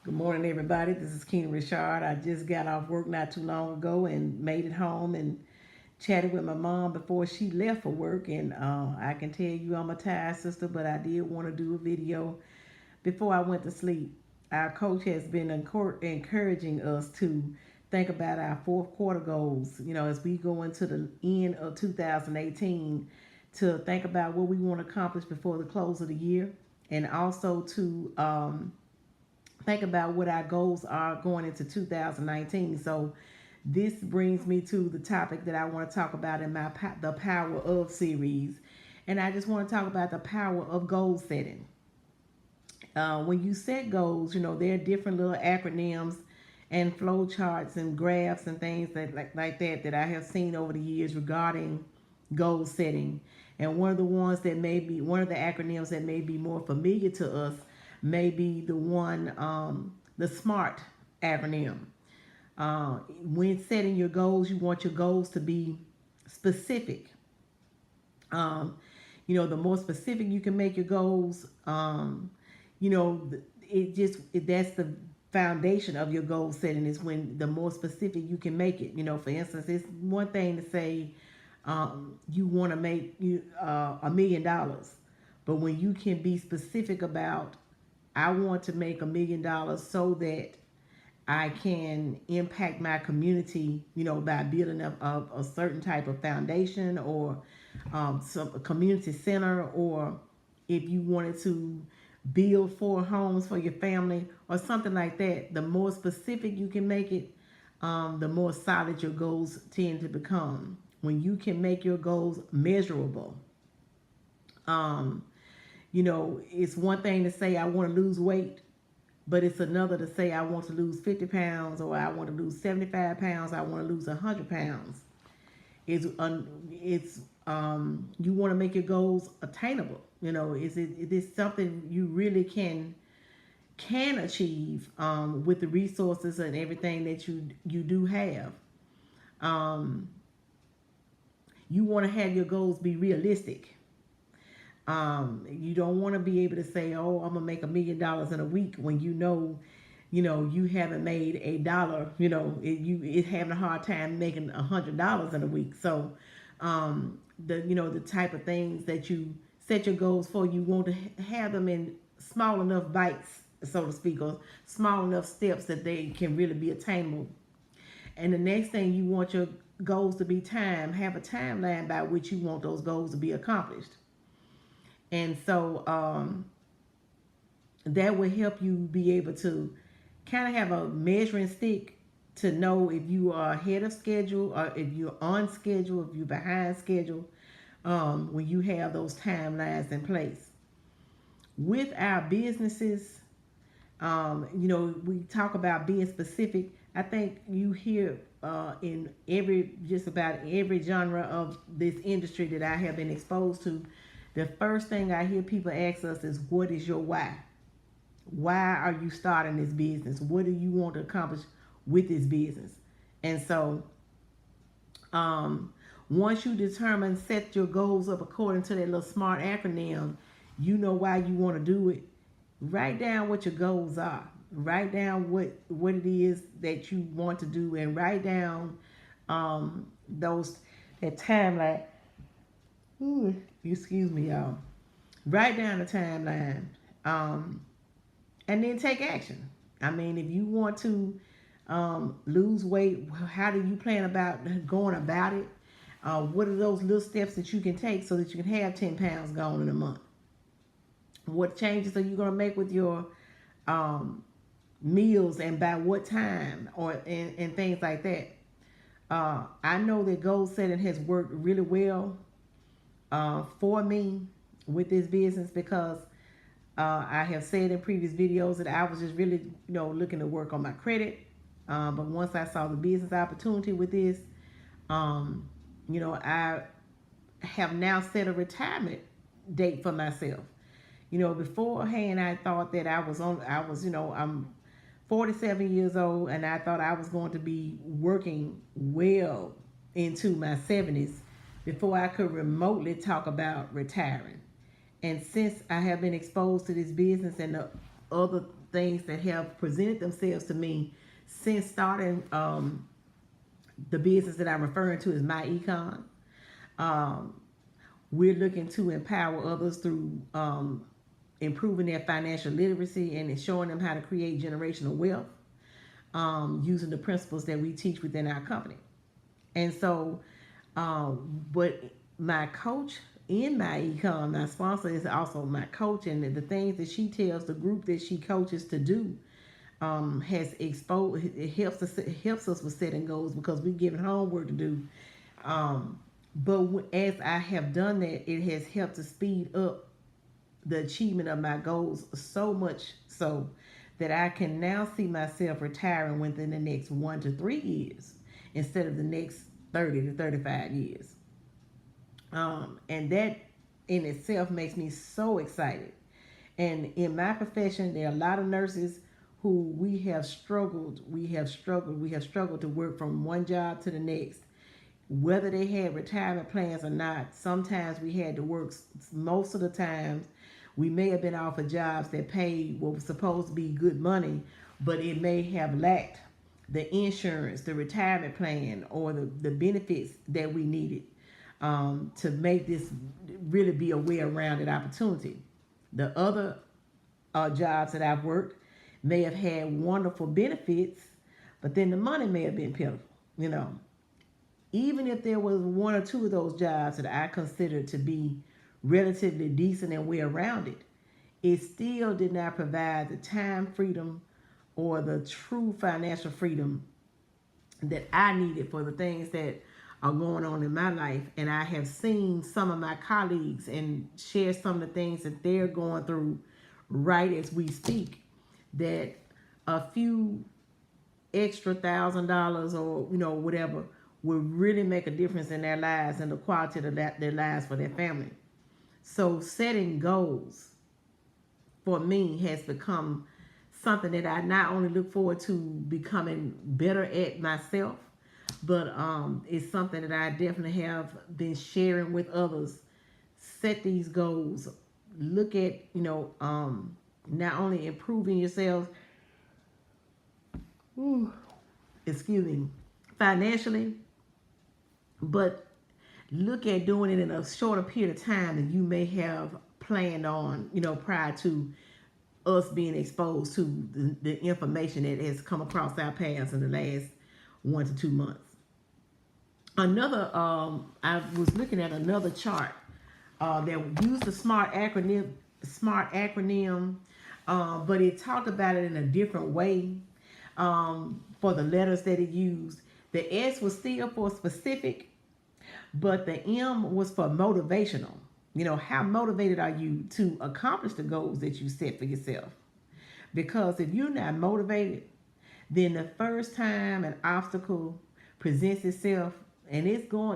Good morning, everybody. This is Keena Richard. I just got off work not too long ago and made it home and chatted with my mom before she left for work. And I can tell you I'm a tired sister, but I did want to do a video before I went to sleep. Our coach has been encouraging us to think about our fourth quarter goals, as we go into the end of 2018, to think about what we want to accomplish before the close of the year, and also to think about what our goals are going into 2019. So this brings me to the topic that I want to talk about in my the Power of series, and I just want to talk about the power of goal setting. When you set goals, there are different little acronyms and flow charts and graphs and things like that I have seen over the years regarding goal setting. And one of the acronyms that may be more familiar to us may be the SMART acronym. When setting your goals, you want your goals to be specific. Um, the more specific you can make your goals, you know, that's the foundation of your goal setting, is when the more specific you can make it. For instance, it's one thing to say you want to make $1 million, but when you can be specific about, I want to make $1 million so that I can impact my community, by building up a certain type of foundation, or some community center, or if you wanted to build 4 homes for your family or something like that. The more specific you can make it, the more solid your goals tend to become. When you can make your goals measurable, um, it's one thing to say I want to lose weight, but it's another to say I want to lose 50 pounds, or I want to lose 75 pounds, I want to lose 100 pounds. It's you want to make your goals attainable. Is this something you really can achieve, with the resources and everything that you do have. Um, you want to have your goals be realistic. You don't want to be able to say, "Oh, I'm gonna make $1 million in a week," when you haven't made a dollar. It having a hard time making $100 in a week. So, the type of things that you set your goals for, you want to have them in small enough bites, so to speak, or small enough steps that they can really be attainable. And the next thing, you want your goals to be have a timeline by which you want those goals to be accomplished. And so that will help you be able to kind of have a measuring stick to know if you are ahead of schedule, or if you're on schedule, if you're behind schedule, when you have those timelines in place. With our businesses, we talk about being specific. I think you hear in just about every genre of this industry that I have been exposed to, the first thing I hear people ask us is, what is your why? Why are you starting this business? What do you want to accomplish with this business? And so, once you set your goals up according to that little SMART acronym, you know why you want to do it. Write down what your goals are. Write down what it is that you want to do, and write down those that timeline. Ooh, excuse me, y'all. Write down the timeline, and then take action. I mean, if you want to lose weight, how do you plan about going about it? What are those little steps that you can take so that you can have 10 pounds gone in a month? What changes are you going to make with your meals, and by what time, and things like that? I know that goal setting has worked really well for me with this business, because I have said in previous videos that I was just really, looking to work on my credit. But once I saw the business opportunity with this, I have now set a retirement date for myself. Beforehand, I thought that I'm 47 years old, and I thought I was going to be working well into my 70s before I could remotely talk about retiring. And since I have been exposed to this business and the other things that have presented themselves to me since starting the business that I'm referring to as My Econ. Um, we're looking to empower others through improving their financial literacy and showing them how to create generational wealth using the principles that we teach within our company. And so, but my coach in My Econ, my sponsor, is also my coach, and the things that she tells the group that she coaches to do has exposed. It helps us with setting goals because we're given homework to do. But as I have done that, it has helped to speed up the achievement of my goals so much so that I can now see myself retiring within the next 1 to 3 years instead of the next 30 to 35 years. And that in itself makes me so excited. And in my profession, there are a lot of nurses who we have struggled to work from one job to the next. Whether they had retirement plans or not, sometimes we had to work. Most of the times we may have been offered jobs that paid what was supposed to be good money, but it may have lacked the insurance, the retirement plan, or the benefits that we needed to make this really be a well-rounded opportunity. The other jobs that I've worked may have had wonderful benefits, but then the money may have been pitiful. You know, even if there was one or two of those jobs that I considered to be relatively decent and well-rounded, it still did not provide the time freedom or the true financial freedom that I needed for the things that are going on in my life. And I have seen some of my colleagues and share some of the things that they're going through right as we speak, that a few extra $1,000 or whatever will really make a difference in their lives and the quality of their lives for their family. So setting goals for me has become something that I not only look forward to becoming better at myself, but it's something that I definitely have been sharing with others. Set these goals. Look at not only improving yourselves, excuse me, financially, but look at doing it in a shorter period of time than you may have planned on, prior to us being exposed to the information that has come across our paths in the last 1 to 2 months. Another, I was looking at another chart that used the SMART acronym, but it talked about it in a different way for the letters that it used. The S was still for specific, but the M was for motivational. How motivated are you to accomplish the goals that you set for yourself? Because if you're not motivated, then the first time an obstacle presents itself, and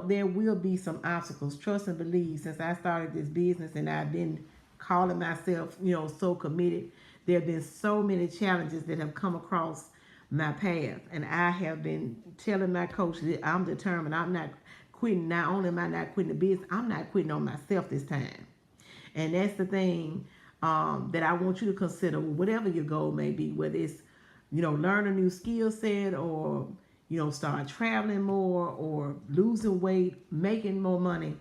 there will be some obstacles. Trust and believe. Since I started this business and I've been calling myself, so committed, there have been so many challenges that have come across my path, and I have been telling my coach that I'm determined. I'm not quitting. Not only am I not quitting the business, I'm not quitting on myself this time. And that's the thing that I want you to consider, whatever your goal may be, whether it's, learn a new skill set, or, start traveling more, or losing weight, making more money.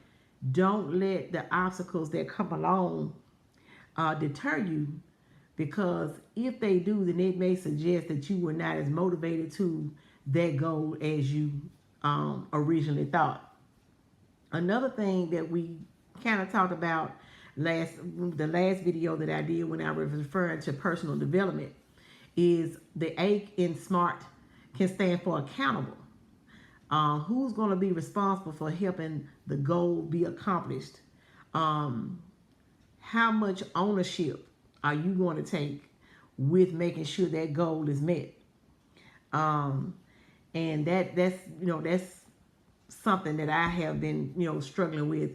Don't let the obstacles that come along deter you, because if they do, then it may suggest that you were not as motivated to that goal as you originally thought. Another thing that we kind of talked about the last video that I did when I was referring to personal development is the A in SMART can stand for accountable. Who's going to be responsible for helping the goal be accomplished? How much ownership are you going to take with making sure that goal is met? And that's something that I have been struggling with.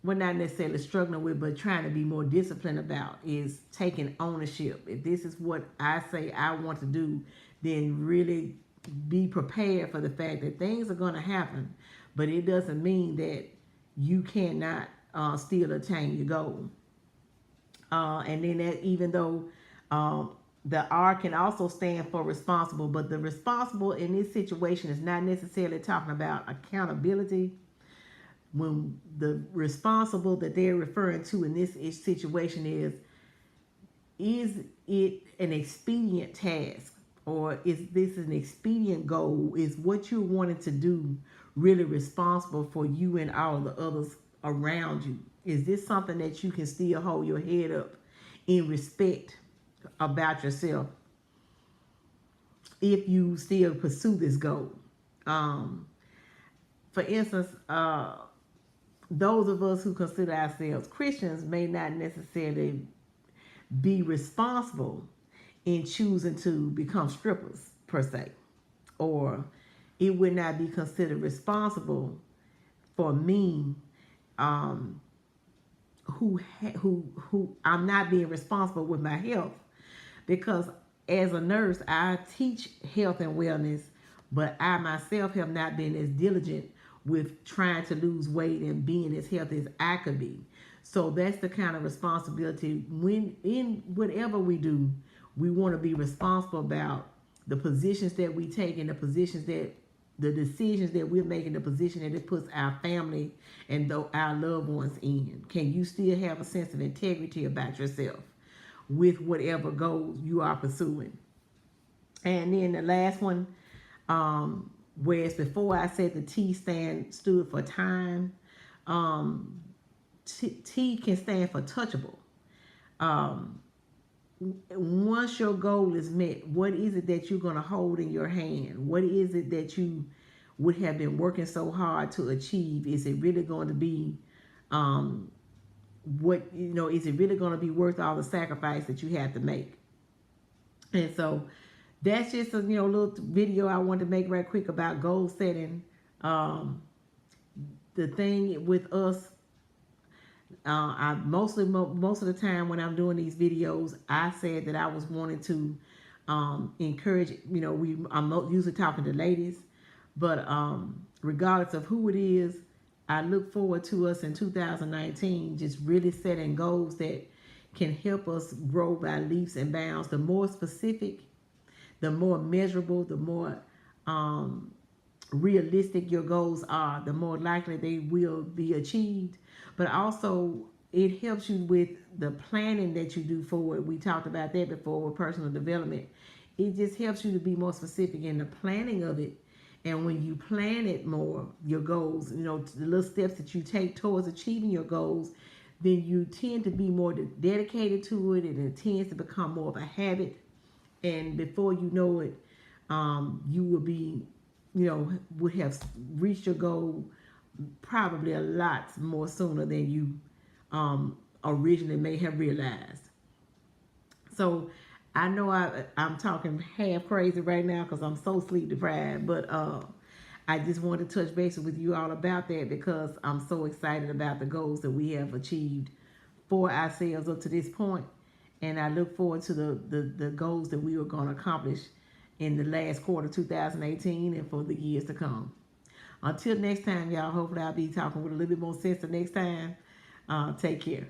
Well, not necessarily struggling with, but trying to be more disciplined about, is taking ownership. If this is what I say I want to do, then really be prepared for the fact that things are going to happen, but it doesn't mean that you cannot still attain your goal. And then that, even though The R can also stand for responsible, but the responsible in this situation is not necessarily talking about accountability. When the responsible that they're referring to in this situation is it an expedient task, or is this an expedient goal? Is what you're wanting to do really responsible for you and all the others around you? Is this something that you can still hold your head up in respect about yourself if you still pursue this goal? For instance, those of us who consider ourselves Christians may not necessarily be responsible in choosing to become strippers per se, or it would not be considered responsible for me, who I'm not being responsible with my health, because as a nurse I teach health and wellness, but I myself have not been as diligent with trying to lose weight and being as healthy as I could be. So that's the kind of responsibility when in whatever we do, we want to be responsible about the positions that we take and the decisions that we're making, the position that it puts our family and our loved ones in. Can you still have a sense of integrity about yourself with whatever goals you are pursuing? And then the last one, whereas before I said the T stood for time, T can stand for touchable. Once your goal is met, what is it that you're going to hold in your hand? What is it that you would have been working so hard to achieve? Is it really going to be is it really going to be worth all the sacrifice that you have to make? And so that's just a little video I wanted to make right quick about goal setting. The thing with us, I most of the time when I'm doing these videos, I said that I was wanting to encourage. I'm usually talking to ladies, but regardless of who it is, I look forward to us in 2019 just really setting goals that can help us grow by leaps and bounds. The more specific, the more measurable, the more realistic your goals are, the more likely they will be achieved. But also, it helps you with the planning that you do for it. We talked about that before with personal development. It just helps you to be more specific in the planning of it. And when you plan it more, your goals, the little steps that you take towards achieving your goals, then you tend to be more dedicated to it, and it tends to become more of a habit. And before you know it, you will be, would have reached your goal probably a lot more sooner than you originally may have realized. So I know I'm talking half crazy right now because I'm so sleep deprived, but I just wanted to touch base with you all about that because I'm so excited about the goals that we have achieved for ourselves up to this point. And I look forward to the goals that we are going to accomplish in the last quarter of 2018 and for the years to come. Until next time, y'all, hopefully I'll be talking with a little bit more sense the next time. Take care.